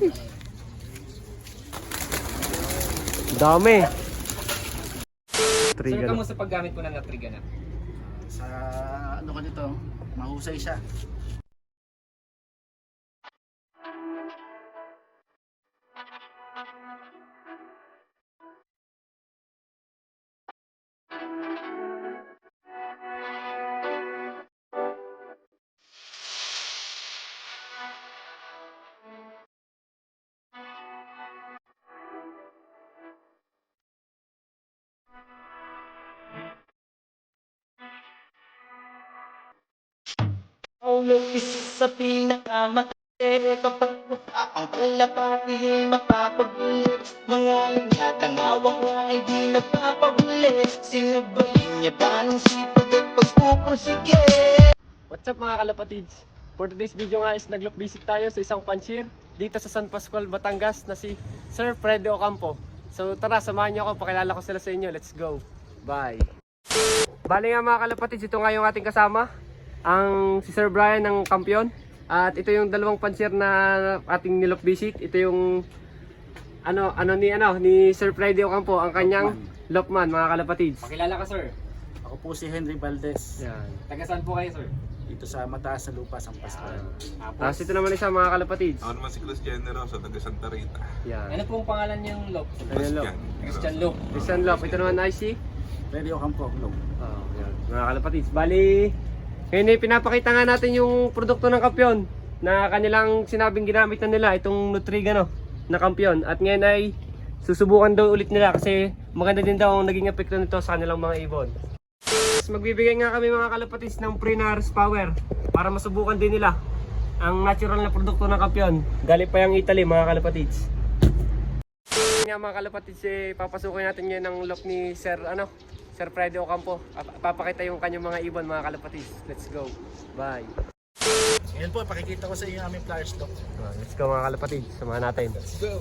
Dami. Sir, kamusta paggamit po ng Natriga na? Sa ano ka nito, mahusay siya. Ang lupis sa pinakamatay kapag ang kalapati mapapagulit. Mga nagtatangawang nga hindi napapahuli. Sinabayin niya ba ng sipag at pagpupursige? What's up mga kalapatids? For today's video nga is nag-loop visit tayo sa isang pansier dito sa San Pascual, Batangas na si Sir Freddy Ocampo. So tara, samahan niyo ako, pakilala ko sila sa inyo. Let's go! Bye! Bali nga mga kalapatids, ito nga yung ating kasama, ang si Sir Brian ng Kampiyon. At ito yung dalawang pansier na ating nilop visit. Ito yung ni Sir Freddy Ocampo, ang kanyang lopman mga kalapatids. Pakilala ka, sir. Ako po si Henry Valdez. Yan. Taga saan po kayo, sir? Dito sa Mataas na Lupa, San Pascual. Tapos ito naman isa mga kalapatids. Ako naman si Cruz Generoso, taga Santa Rita. Yan. Ano pong pangalan niyang lop? Ayan, lop. Christian Lop. Christian Lop. Ito naman IC. Ready Ocampo, Log. Oh, yan. Mga kalapatids. Bali, ngayon ay pinapakita nga natin yung produkto ng Kampiyon na kanilang sinabing ginamit na nila, itong Nutriga na Kampiyon. At ngayon ay susubukan daw ulit nila kasi maganda din daw ang naging epekto nito sa kanilang mga ibon. Magbibigay nga kami mga kalapatids ng pre-nurse power para masubukan din nila ang natural na produkto ng Kampiyon. Galing pa yung Italy mga kalapatids. Nga mga kalapatids, papasukin natin ngayon ang lock ni Sir Freddy Ocampo. Papakita yung kanyang mga ibon mga kalapatids. Let's go. Bye. Ngayon po, pakikita ko sa inyo ang aming flower stock. Let's go mga kalapatids. Samahan natin. Let's go!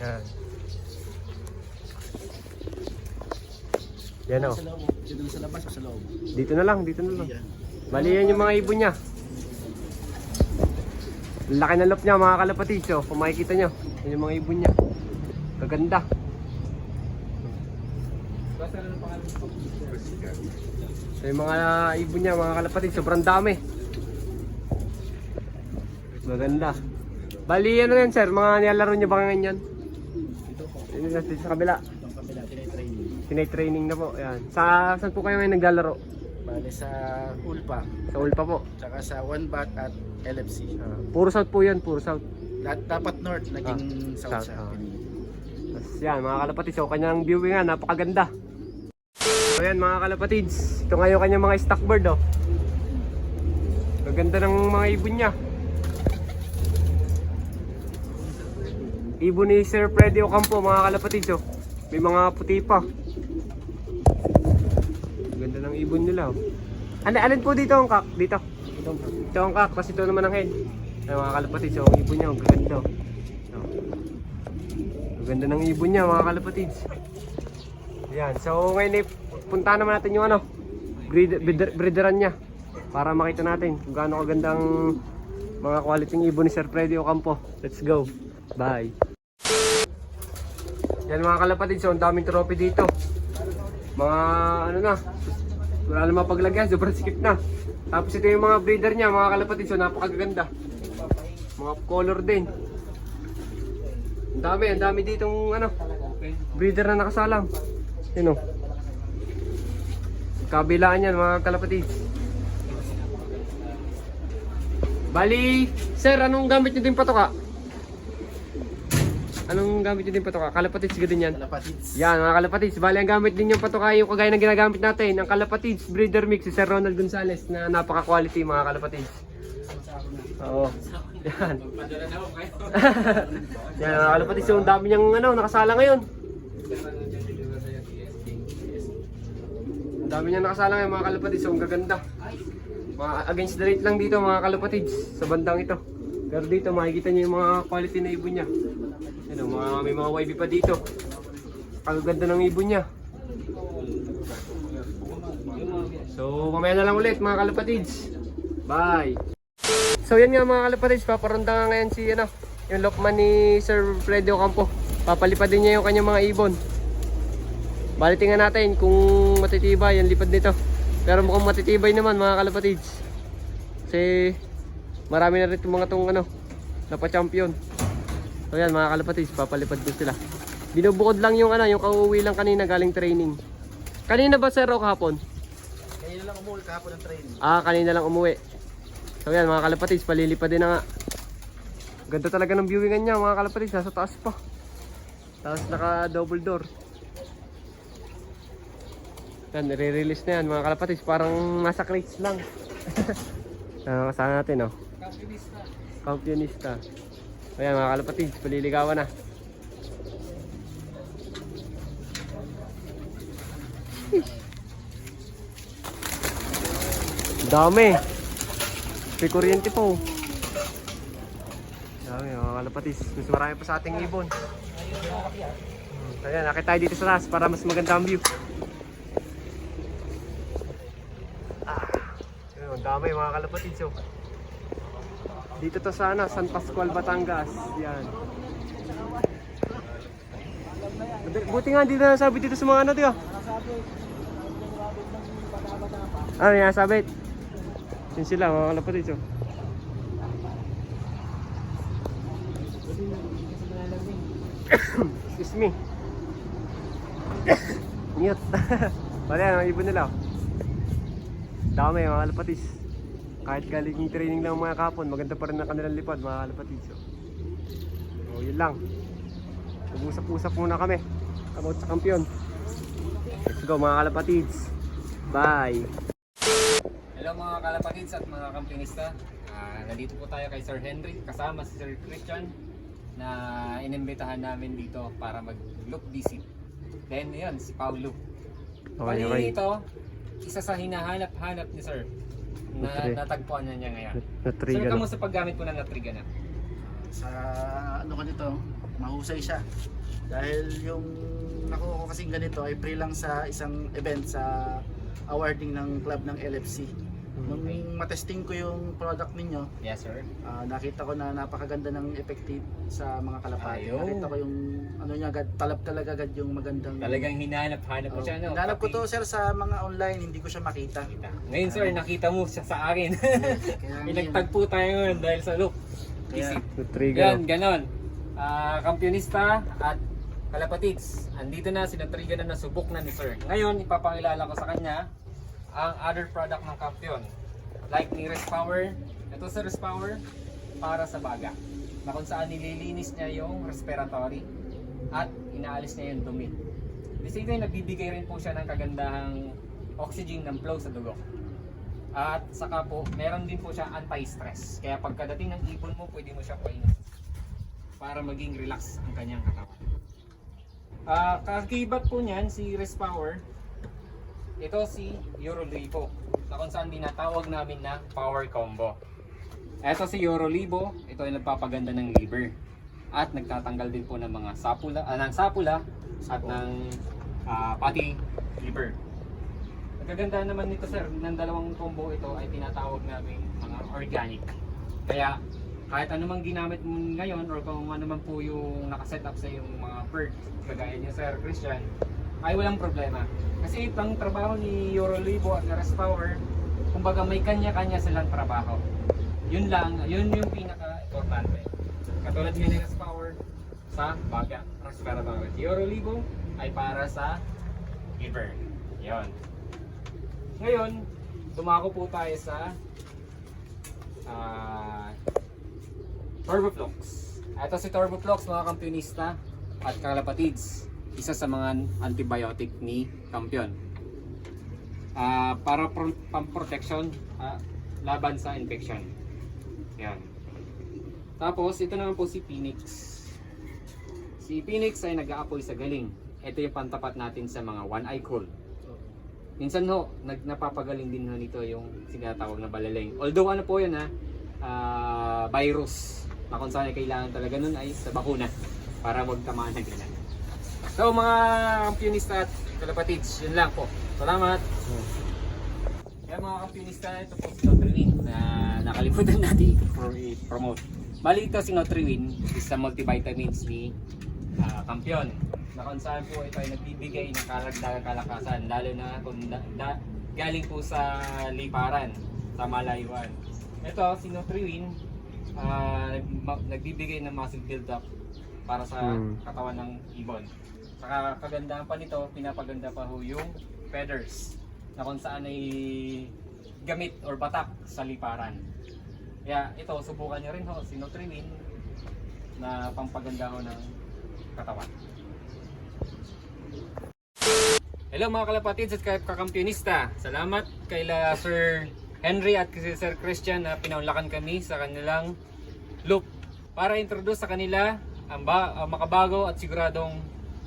Yan. Yan o. Sa loob, dito sa labas o sa loob? Dito na lang, dito na lang. Yan. Bali yan yung mga ibon niya. Laki ng lop niya mga kalapatids. So, kung makikita nyo, yan yung mga ibon niya. Kaganda. So yung mga ibon niya mga kalapatids, sobrang dami. Maganda. Bali ano yan sir, mga nilalaro niya ba ngayon yan? Dito sa kabila. Itong kabila, tinitraining. Tinay-training na po. Ayan. Saan po kayo ngayon naglalaro? Bale sa Ulpa, Sa Ulpa po. tsaka sa One Bat at LFC. Puro south po yan, puro south. Dapat north, naging south siya. Tapos yan mga kalapatids, so kanyang viewing nga, napakaganda. So yan mga kalapatids, ito nga yung kanyang mga stock bird oh. Kaganda ng mga ibon niya. Ibon ni Sir Freddy Ocampo mga kalapatids oh. May mga puti pa. Ganda ng ibon nila oh. Alin po dito ang kak? Dito. Ito ang kak, kasi ito naman ang hen. Ay mga kalapatids, oh, ang ibon niya, ang gaganda oh. Ang ganda ng ibon niya mga kalapatids. Yan, so ngayon punta naman natin yung breederan niya para makita natin kung gaano kaganda ang mga quality ng ibon ni Sir Freddy Ocampo. Let's go. Bye. Yan mga kalapatids, so ang daming trophy dito. Mga wala na mapaglagyan, sobrang sikip na. Tapos ito yung mga breeder niya mga kalapatids, so napakaganda. Mga color din. Ang dami ditong breeder na nakasalang. Yun o. Kabilaan yan mga kalapatids. Bali, sir, anong gamit nyo din patoka? Anong gamit nyo din patoka? Kalapatids ka din yan? Kalapatids. Yan mga kalapatids. Bali, ang gamit din yung patoka yung kagaya ng ginagamit natin. Ang kalapatids breeder mix si Sir Ronald Gonzales na napaka-quality mga kalapatids. Oo. Yan. Yan mga kalapatids. So, ang dami niyang nakasala ngayon. Ang dami niyang nakasala ngayon mga kalapatids. So, ang gaganda. Mga against the rate lang dito mga kalapatids sa bandang ito. Pero dito makikita niyo yung mga quality na ibon niya. May mga YB pa dito. Ang ganda ng ibon niya. So mamaya na lang ulit mga kalapatids. Bye! So yan nga mga kalapatids, paparonda nga ngayon si yung lokman ni Sir Freddy Ocampo. Papalipad din niya yung kanyang mga ibon. Bali tingnan natin kung matitibay yung lipad nito. Pero mukhang matitibay naman mga kalapatids. Kasi marami na rin itong mga napa-champion. So yan mga kalapatids, papalipad din sila. Binubukod lang yung yung kauwi lang kanina galing training. Kanina ba sir o kahapon? Kanina lang umuwi kahapon ng training. Kanina lang umuwi. So yan mga kalapatids, palilipad din na nga. Ganda talaga ng viewingan niya mga kalapatids, nasa taas pa. Tapos naka double door. Yan, nire-release na yan mga kalapatids, parang nasa crates lang. Kasama natin Campionista. Ayan mga kalapatids, paliligawan na. Dami. May kuryente po. Dami mga kalapatids, mas marami pa sa ating ibon. Ayan, nakita tayo dito sa taas para mas maganda ang view. Ang dami mga kalapatids. Dito to sa San Pascual, Batangas. Yan. Buti nga hindi na nasabi dito sa mga tiyo. May nasabit. Yun sila mga kalapatids. Excuse me. Mute. Wala yan, ang ibon nila. Dami mga kalapatids. Kahit galing yung training lang mga kapon, maganda pa rin ang kanilang lipad mga kalapatids. So yun lang. Mag-usap-usap muna kami about sa kampiyon. Let's go mga kalapatids. Bye! Hello mga kalapatids at mga kampionista. Nandito po tayo kay Sir Henry kasama si Sir Christian na inimbitahan namin dito para mag-look visit. Then yun, si Paulo. Okay. Ito, isa sa hinahanap-hanap ni Sir na natagpuan niya ngayon. Sir, kamusta paggamit po ng Natriga na? Sa nito, mahusay siya. Dahil yung nakuha ko kasing ganito ay free lang sa isang event sa awarding ng club ng LFC. Nung matesting ko yung product ninyo, Yes sir. nakita ko na napakaganda ng effective sa mga kalapati. Ayaw. Nakita ko yung niya agad, talab talaga agad yung magandang. Talagang hinahanap-hanap mo siya, no? Hinanap ko Pati- to sir sa mga online, hindi ko siya makita. Ngayon sir, nakita mo siya sa akin. Kaya Pinagtagpo tayo ngayon dahil sa look visit. Trigger. Yan, ganon. Kampionista at kalapatids. Andito na, sinatriga na nasubok na ni Sir. Ngayon, ipapakilala ko sa kanya ang other product ng Kampiyon. Like ni Rest Power. Ito sa Rest Power para sa baga. Na kung saan nililinis niya yung respiratory at inaalis niya yung dumi. The same time, nagbibigay rin po siya ng kagandahang oxygen ng flow sa dugo. At saka po, meron din po siya anti-stress. Kaya pagkadating ng ibon mo, pwede mo siya painin para maging relax ang kanyang katawan. Kakibat po niyan si Rest Power. Ito si Eurolibo, na kung saan dinatawag namin na power combo. Ito si Eurolibo, ito ay nagpapaganda ng liver at nagtatanggal din po ng mga sapula at ng pati liver. Nagaganda naman nito sir, ng dalawang combo ito ay tinatawag namin mga organic. Kaya kahit anumang ginamit mo ngayon or kung ano man po yung nakaset up sa yung mga bird, kagaya niya Sir Christian, ay walang problema. Kasi itong trabaho ni Eurolibo at Rest Power, kumbaga may kanya-kanya silang trabaho. Yun lang, yun yung pinaka-importante. Katulad nga ni Rest Power sa baga, respiratory. Si Eurolibo ay para sa liver. Yun. Ngayon, dumako po tayo sa Turboflox. Ito si Turboflox mga kampionista at kalapatids. Isa sa mga antibiotic ni Kampiyon. Para pang-protection laban sa infection. Yan. Tapos ito naman po si Phoenix. Si Phoenix ay nag-aapoy sa galing. Ito yung pantapat natin sa mga one-eye cold. Minsan ho, napapagaling din ho nito yung sinatawag na balaleng. Although ano po yun virus na kung saan kailangan talaga nun ay sa bakuna para wag tamaan ng ganun. So mga kampionista at kalapatids, yun lang po. Salamat! Kaya mga kampionista, ito po si Nutriwin na nakalimutan natin i-promote. Bali ito si Nutriwin is sa multivitamins ni Kampiyon. Na kung saan po ito ay nagbibigay ng karagdagang kalakasan, lalo na kung galing po sa liparan, sa malayuan. Ito si Nutriwin, nagbibigay ng muscle build-up para sa katawan ng ibon. Saka kagandahan pa nito, pinapaganda pa ho yung feathers na kung saan ay gamit or batak sa liparan. Kaya ito, subukan nyo rin ho si Nutriwin na pampaganda ho ng katawan. Hello mga kalapatids at kakampionista. Salamat kay Sir Henry at kay Sir Christian na pinaunlakan kami sa kanilang loop para introduce sa kanila ang makabago at siguradong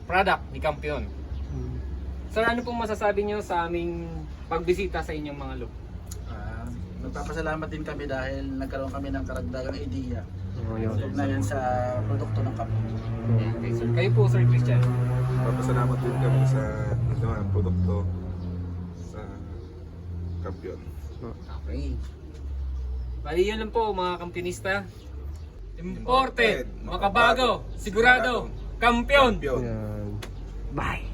product ni Kampiyon. Sir, ano pong masasabi nyo sa aming pagbisita sa inyong mga loop? Nagpapasalamat din kami dahil nagkaroon kami ng karagdagang idea. Yun. Ugnayan sa produkto ng Kampiyon. Okay, sir. Kayo po, Sir Christian. Papasalamat din kami sa mga produkto sa Kampiyon. Okay. Bali yun lang po mga kampionista. Imported, makabago, sigurado, kampiyon! Kampiyon. Yan. Bye!